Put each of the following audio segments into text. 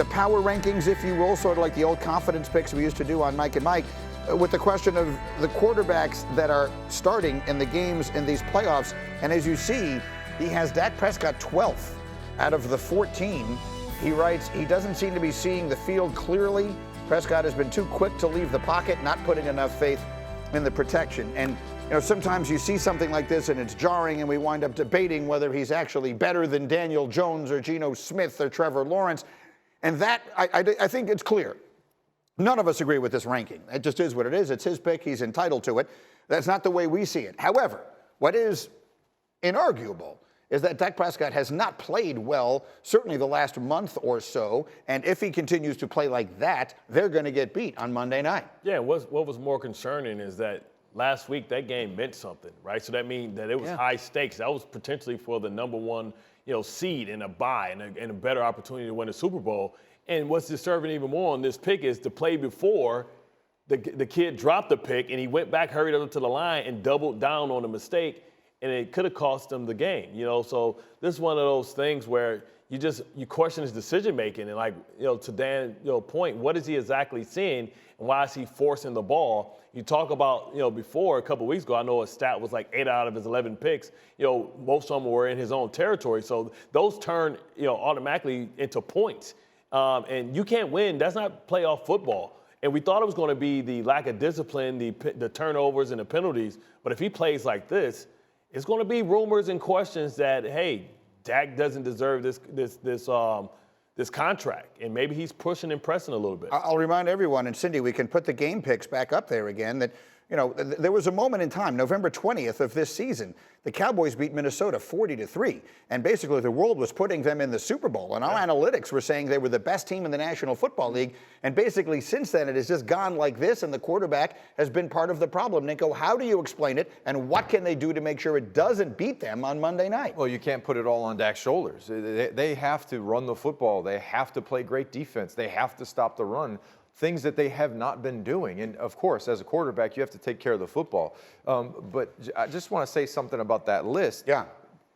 the power rankings, if you will, sort of like the old confidence picks we used to do on Mike and Mike, with the question of the quarterbacks that are starting in the games in these playoffs. And as you see, he has Dak Prescott 12th out of the 14. He writes, he doesn't seem to be seeing the field clearly. Prescott has been too quick to leave the pocket, not putting enough faith in the protection. And sometimes you see something like this and it's jarring, and we wind up debating whether he's actually better than Daniel Jones or Geno Smith or Trevor Lawrence. And that, I think it's clear. None of us agree with this ranking. It just is what it is. It's his pick. He's entitled to it. That's not the way we see it. However, what is inarguable is that Dak Prescott has not played well, certainly the last month or so, and if he continues to play like that, they're going to get beat on Monday night. Yeah, what was more concerning is that last week that game meant something, right? So that means that it was high stakes. That was potentially for the number one, seed in a bye and a better opportunity to win a Super Bowl. And what's disturbing even more on this pick is the play before the kid dropped the pick and he went back, hurried up to the line and doubled down on the mistake, and it could have cost him the game, So this is one of those things where you question his decision making, and to Dan's point, what is he exactly seeing and why is he forcing the ball? You talk about before a couple of weeks ago, I know his stat was like 8 out of his 11 picks. Most of them were in his own territory, so those turn automatically into points, and you can't win. That's not playoff football. And we thought it was going to be the lack of discipline, the turnovers and the penalties. But if he plays like this, it's going to be rumors and questions that, hey, Dak doesn't deserve this contract, and maybe he's pushing and pressing a little bit. I'll remind everyone, and Cindy, we can put the game picks back up there again, that there was a moment in time, November 20th of this season, the Cowboys beat Minnesota 40-3, and basically the world was putting them in the Super Bowl, and our analytics were saying they were the best team in the National Football League, and basically since then it has just gone like this, and the quarterback has been part of the problem. Nico, how do you explain it, and what can they do to make sure it doesn't beat them on Monday night? Well, you can't put it all on Dak's shoulders. They have to run the football. They have to play great defense. They have to stop the run. Things that they have not been doing. And, of course, as a quarterback, you have to take care of the football. But I just want to say something about that list. Yeah.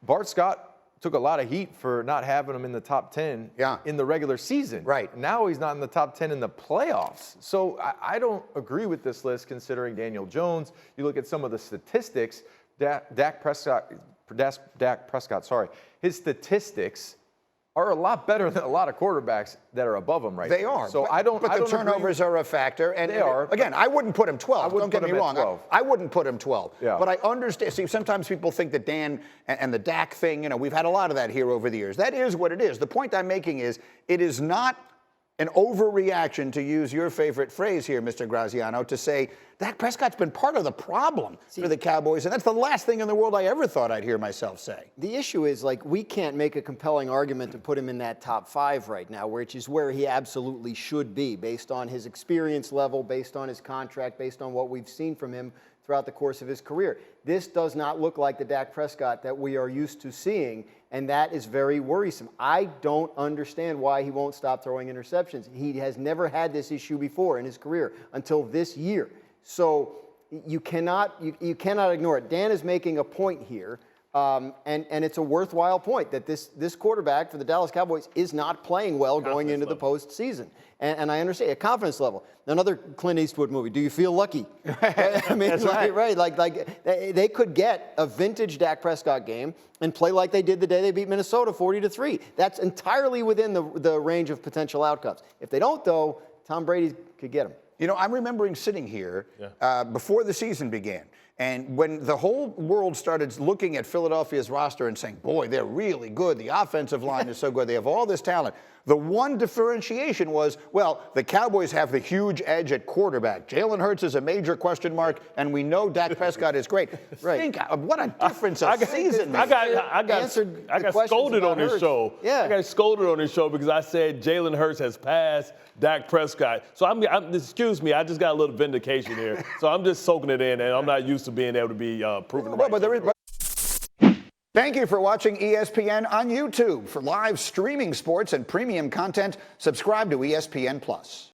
Bart Scott took a lot of heat for not having him in the top 10 in the regular season. Right. Now he's not in the top 10 in the playoffs. So I don't agree with this list considering Daniel Jones. You look at some of the statistics, Dak Prescott, his statistics are a lot better than a lot of quarterbacks that are above him right now. They are. So but the turnovers are a factor. And they are. Again, I wouldn't put him 12. Don't get me wrong. I wouldn't put him 12. Yeah. But I understand. See, sometimes people think that Dan and the Dak thing, we've had a lot of that here over the years. That is what it is. The point I'm making is it is not an overreaction, to use your favorite phrase here, Mr. Graziano, to say Dak Prescott's been part of the problem for the Cowboys, and that's the last thing in the world I ever thought I'd hear myself say. The issue is, we can't make a compelling argument to put him in that top 5 right now, which is where he absolutely should be, based on his experience level, based on his contract, based on what we've seen from him throughout the course of his career. This does not look like the Dak Prescott that we are used to seeing, and that is very worrisome. I don't understand why he won't stop throwing interceptions. He has never had this issue before in his career until this year. So you cannot ignore it. Dan is making a point here, and it's a worthwhile point that this quarterback for the Dallas Cowboys is not playing well going into the postseason. And I understand a confidence level. Another Clint Eastwood movie. Do you feel lucky? I mean, That's right. Like they could get a vintage Dak Prescott game and play like they did the day they beat Minnesota 40-3. That's entirely within the range of potential outcomes. If they don't, though, Tom Brady could get them. I'm remembering sitting here before the season began, and when the whole world started looking at Philadelphia's roster and saying, boy, they're really good. The offensive line is so good. They have all this talent. The one differentiation was, well, the Cowboys have the huge edge at quarterback. Jalen Hurts is a major question mark, and we know Dak Prescott is great. Right. Think of what a difference a season makes. I got scolded on this show. Yeah. I got scolded on this show because I said Jalen Hurts has passed Dak Prescott. So excuse me, I just got a little vindication here. So I'm just soaking it in, and I'm not used to being able to be proven right. Thank you for watching ESPN on YouTube. For live streaming sports and premium content, subscribe to ESPN+.